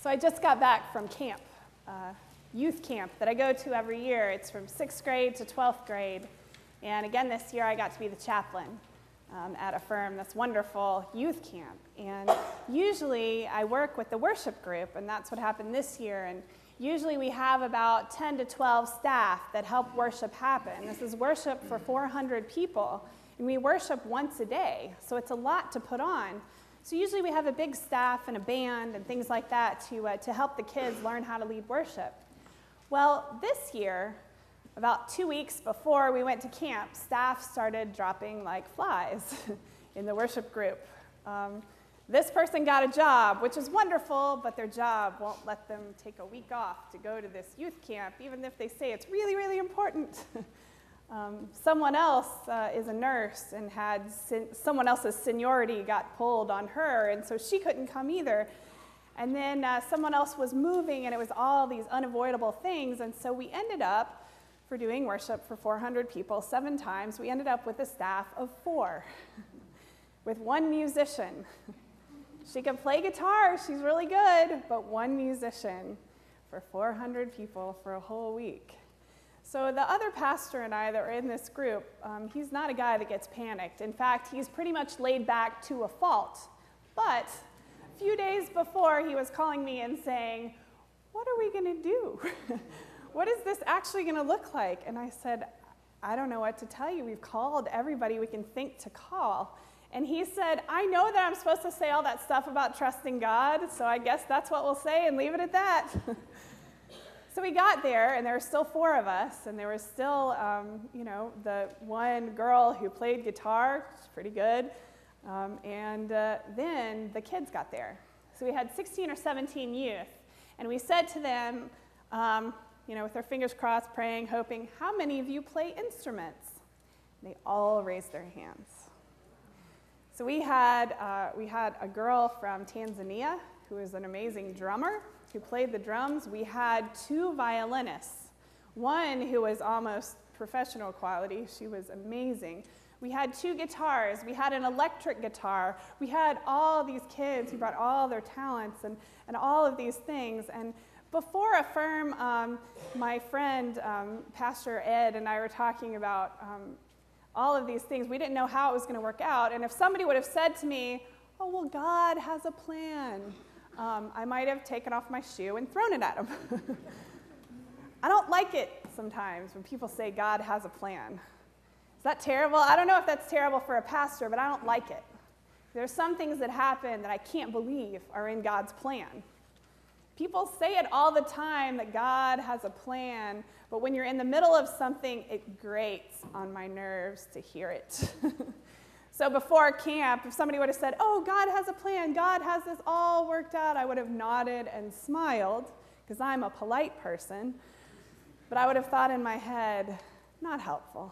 So I just got back from camp, youth camp that I go to every year. It's from 6th grade to 12th grade. And again, this year I got to be the chaplain at Affirm, this wonderful youth camp. And usually I work with the worship group, and that's what happened this year. And usually we have about 10 to 12 staff that help worship happen. This is worship for 400 people, and we worship once a day, so it's a lot to put on. So usually we have a big staff and a band and things like that to help the kids learn how to lead worship. Well, this year, about 2 weeks before we went to camp, staff started dropping like flies in the worship group. This person got a job, which is wonderful, but their job won't let them take a week off to go to this youth camp, even if they say it's really, really important. Someone else is a nurse and had someone else's seniority got pulled on her, and so she couldn't come either. And then someone else was moving, and it was all these unavoidable things, and so we ended up, for doing worship for 400 people 7 times, we ended up with a staff of 4, with 1 musician. She can play guitar, she's really good, but 1 musician for 400 people for a whole week. So the other pastor and I that were in this group, he's not a guy that gets panicked. In fact, he's pretty much laid back to a fault. But a few days before, he was calling me and saying, "What are we going to do? What is this actually going to look like?" And I said, "I don't know what to tell you. We've called everybody we can think to call." And he said, "I know that I'm supposed to say all that stuff about trusting God, so I guess that's what we'll say and leave it at that." So we got there, and there were still 4 of us, and there was still, the one girl who played guitar, she's pretty good, and then the kids got there. So we had 16 or 17 youth, and we said to them, with their fingers crossed, praying, hoping, "How many of you play instruments?" And they all raised their hands. So we had a girl from Tanzania who is an amazing drummer who played the drums. We had 2 violinists, one who was almost professional quality. She was amazing. We had 2 guitars. We had an electric guitar. We had all these kids who brought all their talents and all of these things. And before Affirm, my friend, Pastor Ed, and I were talking about all of these things. We didn't know how it was going to work out. And if somebody would have said to me, "Oh, well, God has a plan," I might have taken off my shoe and thrown it at him. I don't like it sometimes when people say God has a plan. Is that terrible? I don't know if that's terrible for a pastor, but I don't like it. There's some things that happen that I can't believe are in God's plan. People say it all the time that God has a plan, but when you're in the middle of something, it grates on my nerves to hear it. So before camp, if somebody would have said, "Oh, God has a plan, God has this all worked out," I would have nodded and smiled, because I'm a polite person. But I would have thought in my head, not helpful.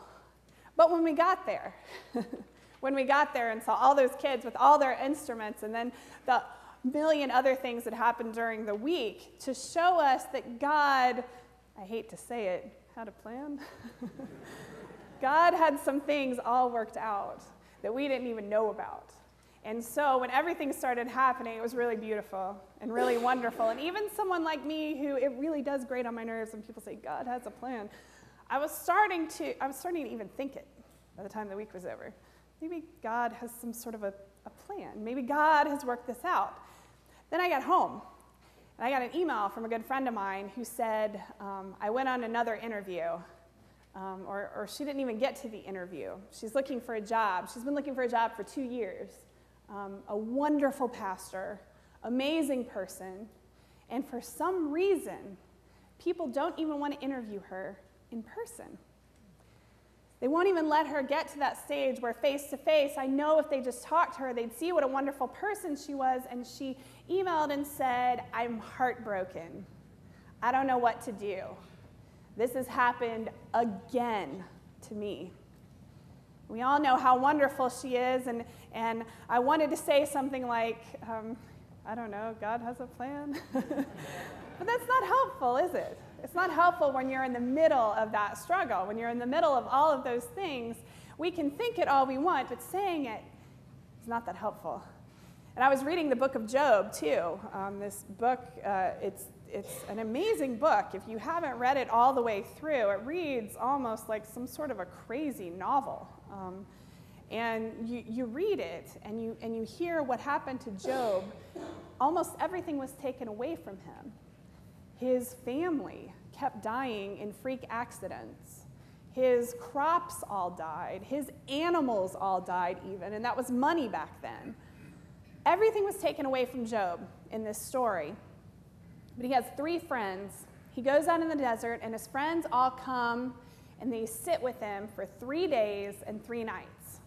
But when we got there, and saw all those kids with all their instruments, and then the million other things that happened during the week to show us that God, I hate to say it, had a plan. God had some things all worked out that we didn't even know about. And so when everything started happening, it was really beautiful and really wonderful. And even someone like me, who it really does grate on my nerves when people say God has a plan, I was starting to even think it by the time the week was over. Maybe God has some sort of a plan. Maybe God has worked this out. Then I got home, and I got an email from a good friend of mine who said, I went on another interview. Or she didn't even get to the interview. She's looking for a job. She's been looking for a job for 2 years. A wonderful pastor, amazing person, and for some reason, people don't even want to interview her in person. They won't even let her get to that stage where face-to-face, I know if they just talked to her, they'd see what a wonderful person she was, and she emailed and said, "I'm heartbroken. I don't know what to do. This has happened again to me." We all know how wonderful she is, and I wanted to say something like, I don't know, God has a plan. But that's not helpful, is it? It's not helpful when you're in the middle of that struggle, when you're in the middle of all of those things. We can think it all we want, but saying it is not that helpful. And I was reading the book of Job, too. This book, it's an amazing book. If you haven't read it all the way through, it reads almost like some sort of a crazy novel. And you read it, and you hear what happened to Job. Almost everything was taken away from him. His family kept dying in freak accidents. His crops all died. His animals all died even, and that was money back then. Everything was taken away from Job in this story. But he has 3 friends. He goes out in the desert, and his friends all come, and they sit with him for 3 days and 3 nights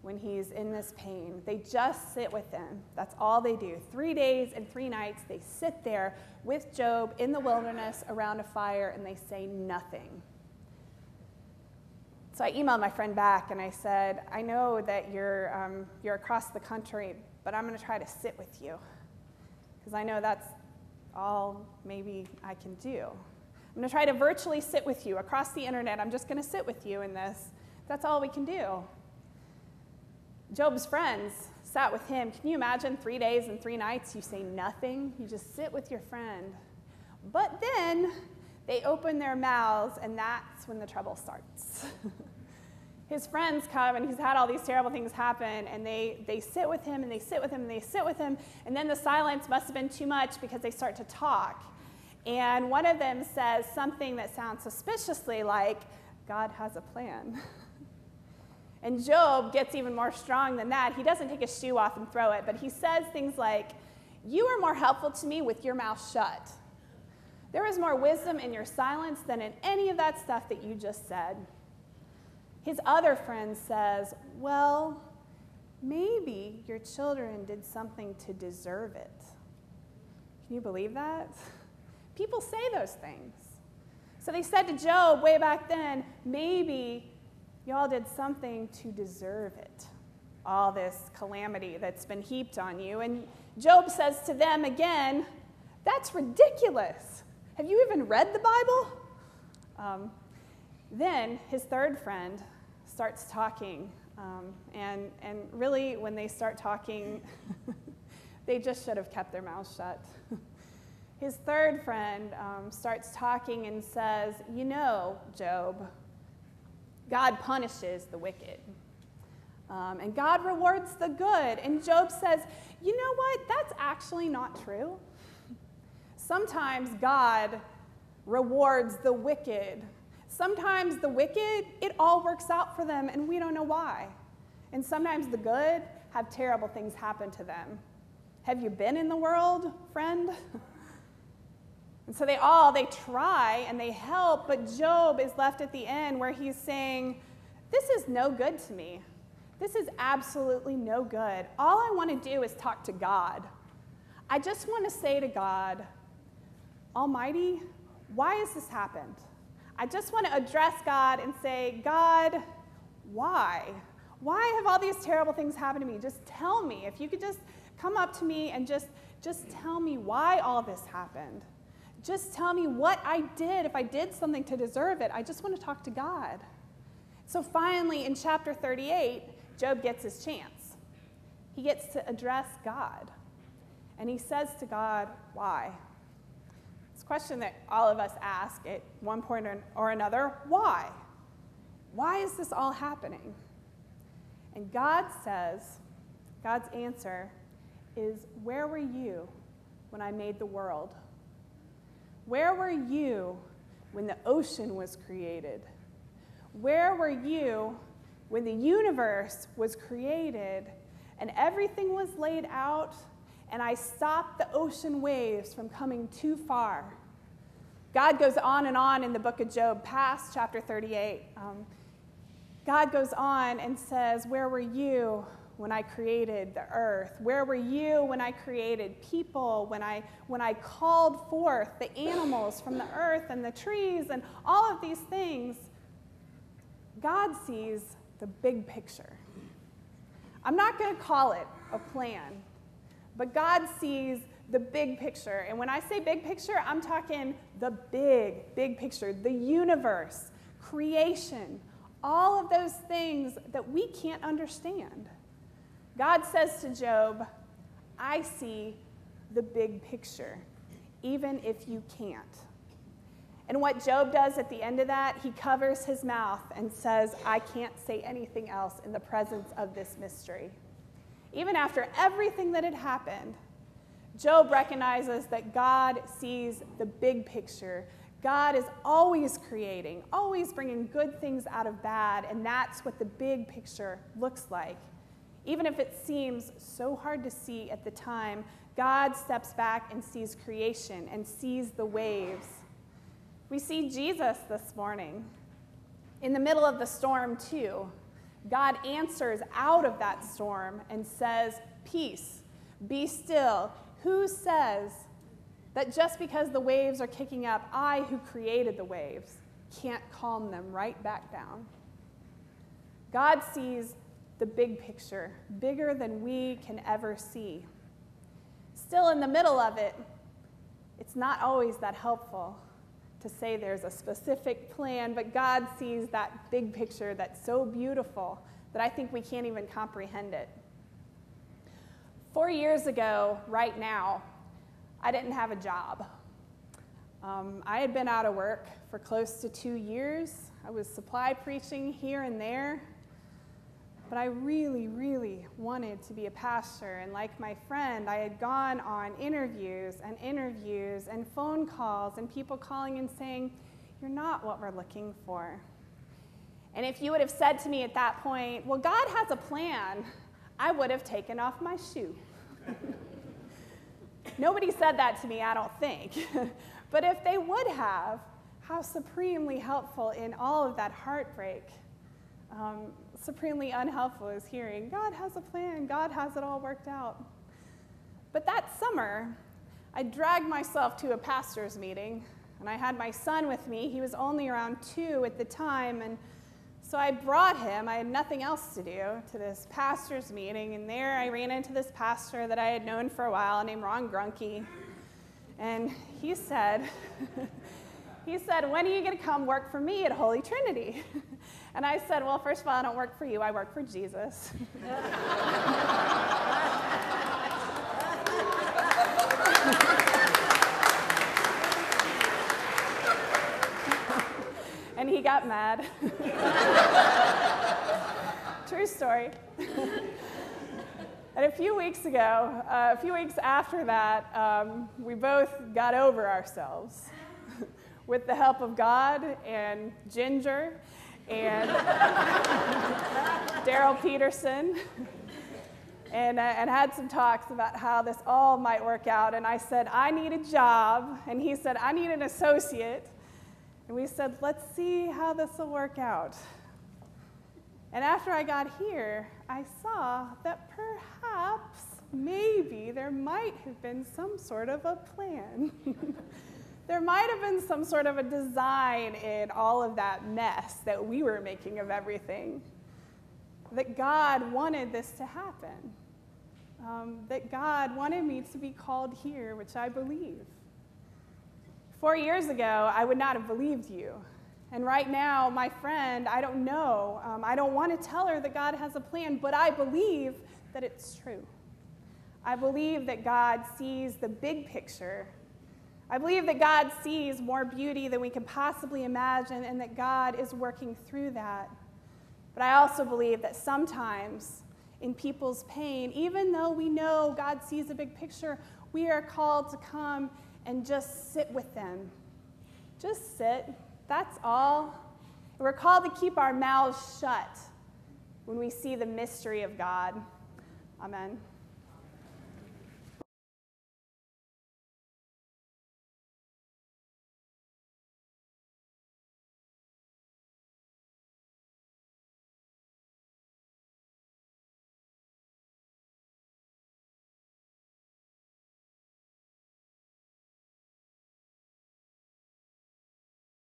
when he's in this pain. They just sit with him. That's all they do. 3 days and 3 nights, they sit there with Job in the wilderness around a fire, and they say nothing. So I emailed my friend back, and I said, I know that you're across the country, but I'm going to try to sit with you, because I know that's all maybe I can do. I'm going to try to virtually sit with you across the internet. I'm just going to sit with you in this. That's all we can do. Job's friends sat with him. Can you imagine 3 days and 3 nights? You say nothing. You just sit with your friend. But then they open their mouths, and that's when the trouble starts. His friends come, and he's had all these terrible things happen, and they sit with him, and they sit with him, and they sit with him, and then the silence must have been too much because they start to talk. And one of them says something that sounds suspiciously like, God has a plan. And Job gets even more strong than that. He doesn't take his shoe off and throw it, but he says things like, you are more helpful to me with your mouth shut. There is more wisdom in your silence than in any of that stuff that you just said. His other friend says, well, maybe your children did something to deserve it. Can you believe that? People say those things. So they said to Job way back then, maybe y'all did something to deserve it, all this calamity that's been heaped on you. And Job says to them again, that's ridiculous. Have you even read the Bible? Then his third friend starts talking, and really when they start talking, they just should have kept their mouths shut. His third friend starts talking and says, you know, Job, God punishes the wicked, and God rewards the good. And Job says, you know what? That's actually not true. Sometimes God rewards the wicked. Sometimes the wicked, it all works out for them, and we don't know why. And sometimes the good have terrible things happen to them. Have you been in the world, friend? And so they try and they help, but Job is left at the end where he's saying, this is no good to me. This is absolutely no good. All I want to do is talk to God. I just want to say to God, Almighty, why has this happened? I just want to address God and say, God, why? Why have all these terrible things happened to me? Just tell me. If you could just come up to me and just tell me why all this happened. Just tell me what I did, if I did something to deserve it. I just want to talk to God. So finally, in chapter 38, Job gets his chance. He gets to address God. And he says to God, why? It's a question that all of us ask at one point or another. Why? Why is this all happening? And God says, God's answer is, where were you when I made the world? Where were you when the ocean was created? Where were you when the universe was created and everything was laid out and I stopped the ocean waves from coming too far? God goes on and on in the book of Job, past chapter 38. God goes on and says, where were you when I created the earth? Where were you when I created people, when I called forth the animals from the earth and the trees and all of these things? God sees the big picture. I'm not going to call it a plan, but God sees the big picture. And when I say big picture, I'm talking the big picture, the universe, creation, all of those things that we can't understand. God says to Job, I see the big picture, even if you can't. And what Job does at the end of that, he covers his mouth and says, I can't say anything else in the presence of this mystery. Even after everything that had happened, Job recognizes that God sees the big picture. God is always creating, always bringing good things out of bad, and that's what the big picture looks like. Even if it seems so hard to see at the time, God steps back and sees creation and sees the waves. We see Jesus this morning. In the middle of the storm, too, God answers out of that storm and says, peace, be still. Who says that just because the waves are kicking up, I, who created the waves, can't calm them right back down? God sees the big picture, bigger than we can ever see. Still, in the middle of it, it's not always that helpful to say there's a specific plan, but God sees that big picture that's so beautiful that I think we can't even comprehend it. 4 years ago, right now, I didn't have a job. I had been out of work for close to 2 years. I was supply preaching here and there, but I really, really wanted to be a pastor. And like my friend, I had gone on interviews and phone calls and people calling and saying, you're not what we're looking for. And if you would have said to me at that point, well, God has a plan, I would have taken off my shoe. Nobody said that to me, I don't think. But if they would have, how supremely helpful in all of that heartbreak. Supremely unhelpful is hearing, God has a plan, God has it all worked out. But that summer, I dragged myself to a pastor's meeting, and I had my son with me. He was only around 2 at the time, and so I brought him, I had nothing else to do, to this pastor's meeting, and there I ran into this pastor that I had known for a while named Ron Grunke, and he said, when are you going to come work for me at Holy Trinity? And I said, well, first of all, I don't work for you, I work for Jesus. And he got mad. True story. And a few weeks after that, we both got over ourselves with the help of God and Ginger and Daryl Peterson, and had some talks about how this all might work out. And I said, I need a job. And he said, I need an associate. And we said, let's see how this will work out. And after I got here, I saw that perhaps, maybe, there might have been some sort of a plan. There might have been some sort of a design in all of that mess that we were making of everything. That God wanted this to happen. That God wanted me to be called here, which I believe. 4 years ago, I would not have believed you. And right now, my friend, I don't know. I don't want to tell her that God has a plan, but I believe that it's true. I believe that God sees the big picture. I believe that God sees more beauty than we can possibly imagine, and that God is working through that. But I also believe that sometimes in people's pain, even though we know God sees the big picture, we are called to come and just sit with them. Just sit. That's all. We're called to keep our mouths shut when we see the mystery of God. Amen.